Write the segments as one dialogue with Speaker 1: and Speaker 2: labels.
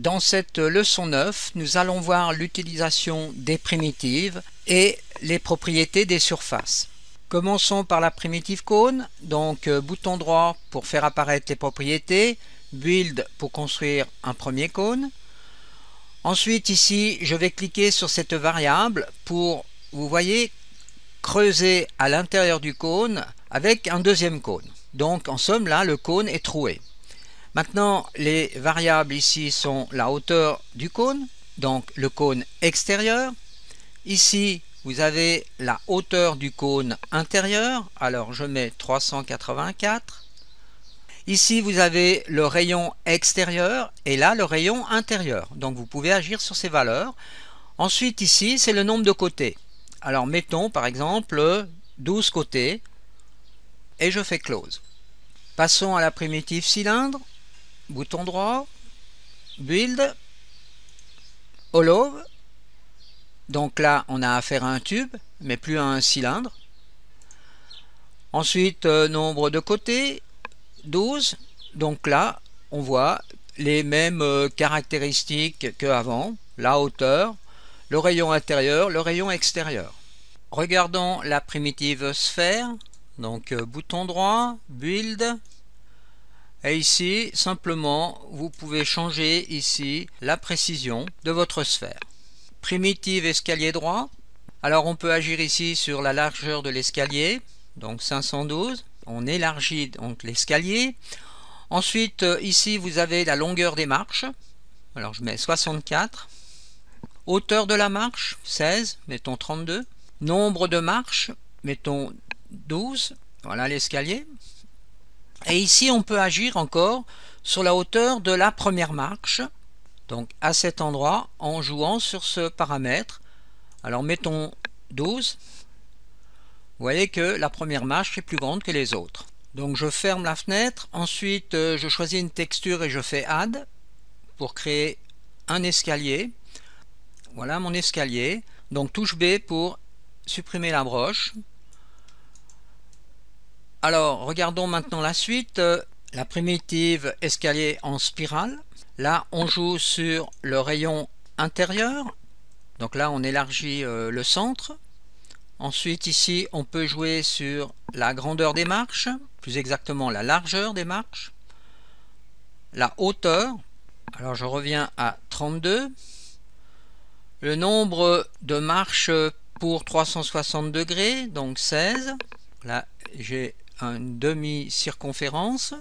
Speaker 1: Dans cette leçon 9, nous allons voir l'utilisation des primitives et les propriétés des surfaces. Commençons par la primitive cône, donc bouton droit pour faire apparaître les propriétés, Build pour construire un premier cône. Ensuite ici, je vais cliquer sur cette variable pour, vous voyez, creuser à l'intérieur du cône avec un deuxième cône. Donc en somme là, le cône est troué. Maintenant, les variables ici sont la hauteur du cône, donc le cône extérieur. Ici, vous avez la hauteur du cône intérieur. Alors, je mets 384. Ici, vous avez le rayon extérieur et là, le rayon intérieur. Donc, vous pouvez agir sur ces valeurs. Ensuite, ici, c'est le nombre de côtés. Alors, mettons par exemple 12 côtés et je fais close. Passons à la primitive cylindre. Bouton droit, Build, Hollow. Donc là, on a affaire à un tube, mais plus à un cylindre. Ensuite, nombre de côtés, 12. Donc là, on voit les mêmes caractéristiques qu'avant. La hauteur, le rayon intérieur, le rayon extérieur. Regardons la primitive sphère. Donc, bouton droit, Build. Et ici, simplement, vous pouvez changer ici la précision de votre sphère. Primitive escalier droit. Alors, on peut agir ici sur la largeur de l'escalier. Donc, 512. On élargit donc l'escalier. Ensuite, ici, vous avez la longueur des marches. Alors, je mets 64. Hauteur de la marche, 16. Mettons 32. Nombre de marches, mettons 12. Voilà l'escalier. Et ici, on peut agir encore sur la hauteur de la première marche. Donc, à cet endroit, en jouant sur ce paramètre. Alors, mettons 12. Vous voyez que la première marche est plus grande que les autres. Donc, je ferme la fenêtre. Ensuite, je choisis une texture et je fais Add pour créer un escalier. Voilà mon escalier. Donc, touche B pour supprimer la broche. Alors, regardons maintenant la suite. La primitive escalier en spirale. Là, on joue sur le rayon intérieur. Donc là, on élargit le centre. Ensuite, ici, on peut jouer sur la grandeur des marches, plus exactement la largeur des marches. La hauteur. Alors, je reviens à 32. Le nombre de marches pour 360 degrés, donc 16. Là, j'ai une demi-circonférence.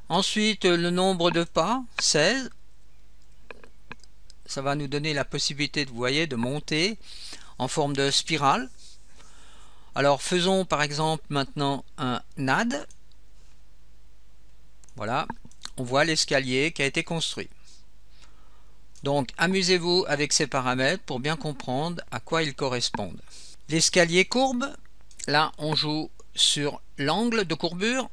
Speaker 1: Ensuite, le nombre de pas, 16. Ça va nous donner la possibilité, vous voyez, de monter en forme de spirale. Alors, faisons par exemple maintenant un add. Voilà, on voit l'escalier qui a été construit. Donc, amusez-vous avec ces paramètres pour bien comprendre à quoi ils correspondent. L'escalier courbe, là, on joue sur l'angle de courbure.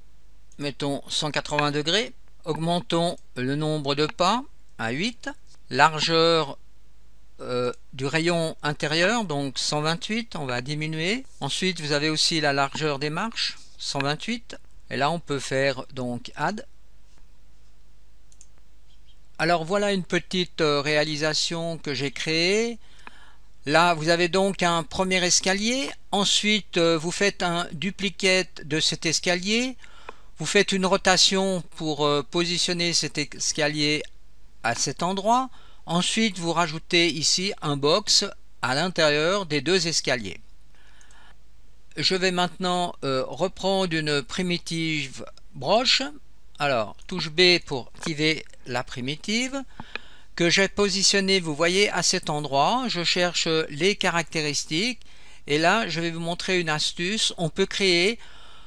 Speaker 1: Mettons 180 degrés. Augmentons le nombre de pas à 8. Largeur du rayon intérieur, donc 128, on va diminuer. Ensuite, vous avez aussi la largeur des marches, 128. Et là, on peut faire donc Add. Alors, voilà une petite réalisation que j'ai créée. Là, vous avez donc un premier escalier. Ensuite, vous faites un duplicate de cet escalier. Vous faites une rotation pour positionner cet escalier à cet endroit. Ensuite, vous rajoutez ici un box à l'intérieur des deux escaliers. Je vais maintenant reprendre une primitive broche. Alors, touche B pour activer la primitive que j'ai positionnée, vous voyez, à cet endroit. Je cherche les caractéristiques et là, je vais vous montrer une astuce. On peut créer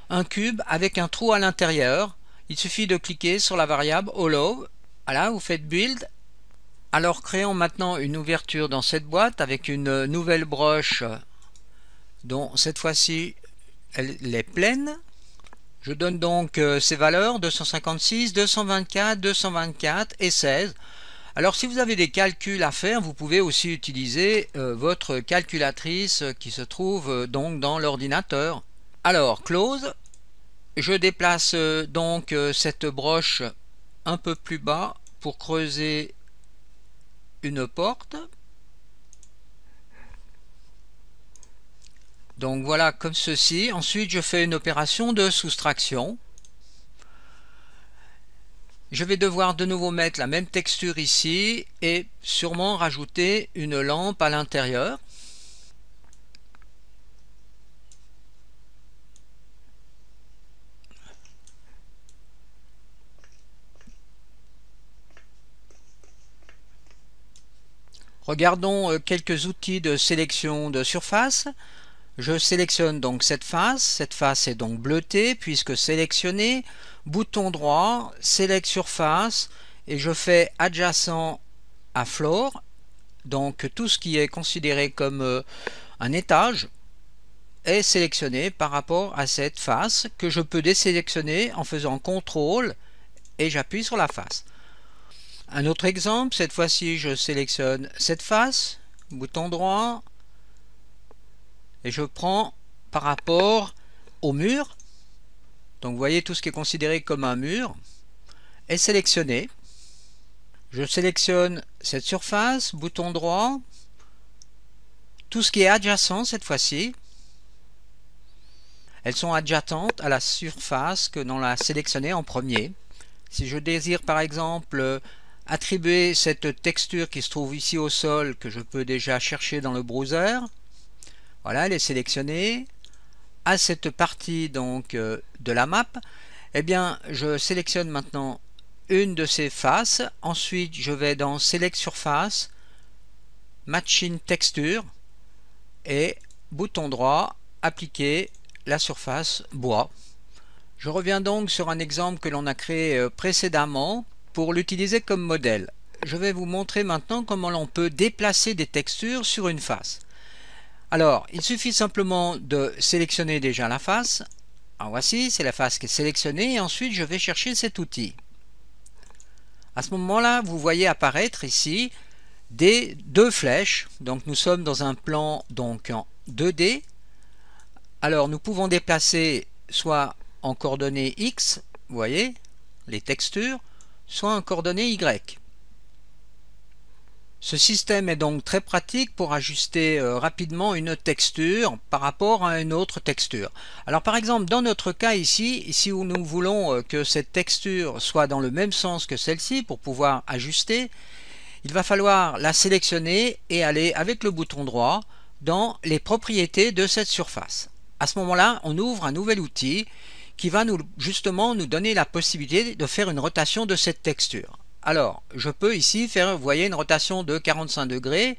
Speaker 1: un cube avec un trou à l'intérieur. Il suffit de cliquer sur la variable Hollow. Voilà, vous faites Build. Alors, créons maintenant une ouverture dans cette boîte avec une nouvelle broche dont cette fois-ci elle est pleine. Je donne donc ces valeurs 256, 224, 224 et 16. Alors, si vous avez des calculs à faire, vous pouvez aussi utiliser votre calculatrice qui se trouve donc dans l'ordinateur. Alors, close. Je déplace donc cette broche un peu plus bas pour creuser une porte. Donc voilà, comme ceci. Ensuite, je fais une opération de soustraction. Je vais devoir de nouveau mettre la même texture ici et sûrement rajouter une lampe à l'intérieur. Regardons quelques outils de sélection de surface. Je sélectionne donc cette face est donc bleutée puisque sélectionnée. Bouton droit, Select surface et je fais adjacent à floor, donc tout ce qui est considéré comme un étage est sélectionné par rapport à cette face que je peux désélectionner en faisant CTRL et j'appuie sur la face. Un autre exemple, cette fois-ci je sélectionne cette face, bouton droit, et je prends par rapport au mur. Donc vous voyez tout ce qui est considéré comme un mur est sélectionné. Je sélectionne cette surface, bouton droit, tout ce qui est adjacent cette fois-ci. Elles sont adjacentes à la surface que l'on a sélectionnée en premier. Si je désire par exemple attribuer cette texture qui se trouve ici au sol, que je peux déjà chercher dans le browser, voilà, elle est sélectionnée. À cette partie donc de la map, eh bien je sélectionne maintenant une de ces faces. Ensuite je vais dans Select Surface, Matching Texture et bouton droit, appliquer la surface bois. Je reviens donc sur un exemple que l'on a créé précédemment pour l'utiliser comme modèle. Je vais vous montrer maintenant comment l'on peut déplacer des textures sur une face. Alors, il suffit simplement de sélectionner déjà la face. Alors voici, c'est la face qui est sélectionnée et ensuite je vais chercher cet outil. À ce moment-là, vous voyez apparaître ici des deux flèches. Donc nous sommes dans un plan donc en 2D. Alors nous pouvons déplacer soit en coordonnées X, vous voyez, les textures, soit en coordonnées Y. Ce système est donc très pratique pour ajuster rapidement une texture par rapport à une autre texture. Alors par exemple dans notre cas ici où nous voulons que cette texture soit dans le même sens que celle-ci pour pouvoir ajuster, il va falloir la sélectionner et aller avec le bouton droit dans les propriétés de cette surface. À ce moment-là, on ouvre un nouvel outil qui va justement nous donner la possibilité de faire une rotation de cette texture. Alors, je peux ici faire, vous voyez, une rotation de 45 degrés,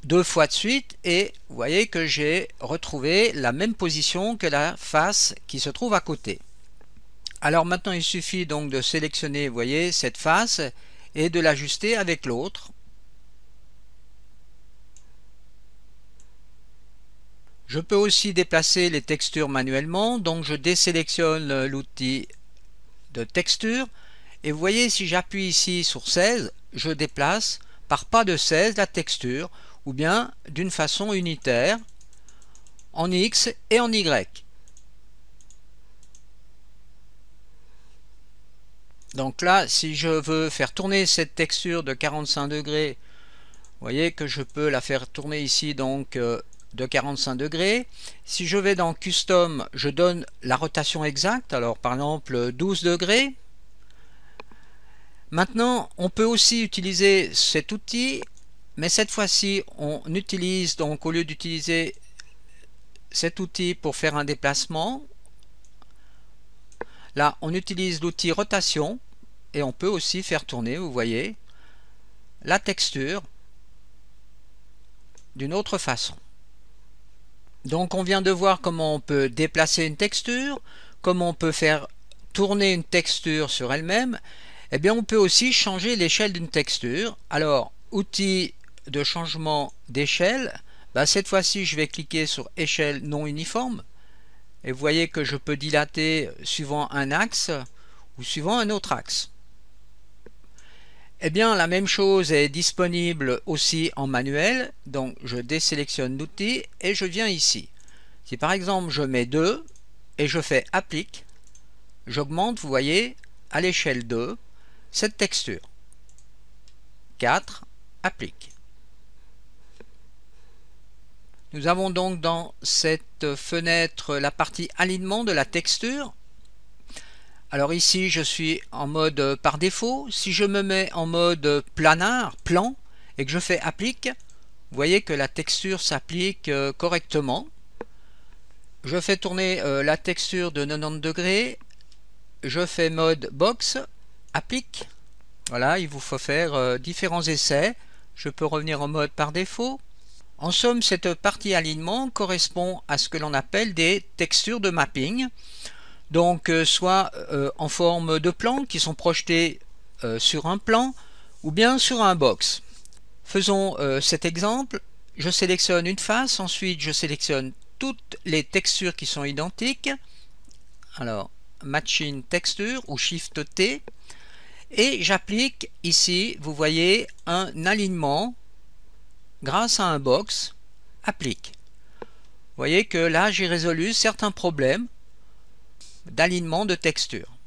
Speaker 1: deux fois de suite, et vous voyez que j'ai retrouvé la même position que la face qui se trouve à côté. Alors maintenant, il suffit donc de sélectionner, vous voyez, cette face et de l'ajuster avec l'autre. Je peux aussi déplacer les textures manuellement, donc je désélectionne l'outil de texture. Et vous voyez, si j'appuie ici sur 16, je déplace par pas de 16 la texture, ou bien d'une façon unitaire, en X et en Y. Donc là, si je veux faire tourner cette texture de 45 degrés, vous voyez que je peux la faire tourner ici donc de 45 degrés. Si je vais dans Custom, je donne la rotation exacte, alors par exemple 12 degrés. Maintenant, on peut aussi utiliser cet outil, mais cette fois-ci, on utilise donc au lieu d'utiliser cet outil pour faire un déplacement, là, on utilise l'outil rotation et on peut aussi faire tourner, vous voyez, la texture d'une autre façon. Donc, on vient de voir comment on peut déplacer une texture, comment on peut faire tourner une texture sur elle-même. Eh bien, on peut aussi changer l'échelle d'une texture. Alors, outil de changement d'échelle, cette fois-ci, je vais cliquer sur échelle non uniforme. Et vous voyez que je peux dilater suivant un axe ou suivant un autre axe. Eh bien, la même chose est disponible aussi en manuel. Donc, je désélectionne l'outil et je viens ici. Si par exemple, je mets 2 et je fais applique, j'augmente, vous voyez, à l'échelle 2, cette texture. 4, applique. Nous avons donc dans cette fenêtre la partie alignement de la texture. Alors ici je suis en mode par défaut. Si je me mets en mode planar, plan, et que je fais applique, vous voyez que la texture s'applique correctement. Je fais tourner la texture de 90 degrés. Je fais mode box, applique. Voilà, il vous faut faire différents essais. Je peux revenir en mode par défaut. En somme, cette partie alignement correspond à ce que l'on appelle des textures de mapping. Donc soit en forme de plans qui sont projetés sur un plan ou bien sur un box. Faisons cet exemple. Je sélectionne une face, ensuite je sélectionne toutes les textures qui sont identiques. Alors, Matching Texture ou Shift T. Et j'applique ici, vous voyez, un alignement grâce à un box. Applique. Vous voyez que là, j'ai résolu certains problèmes d'alignement de texture.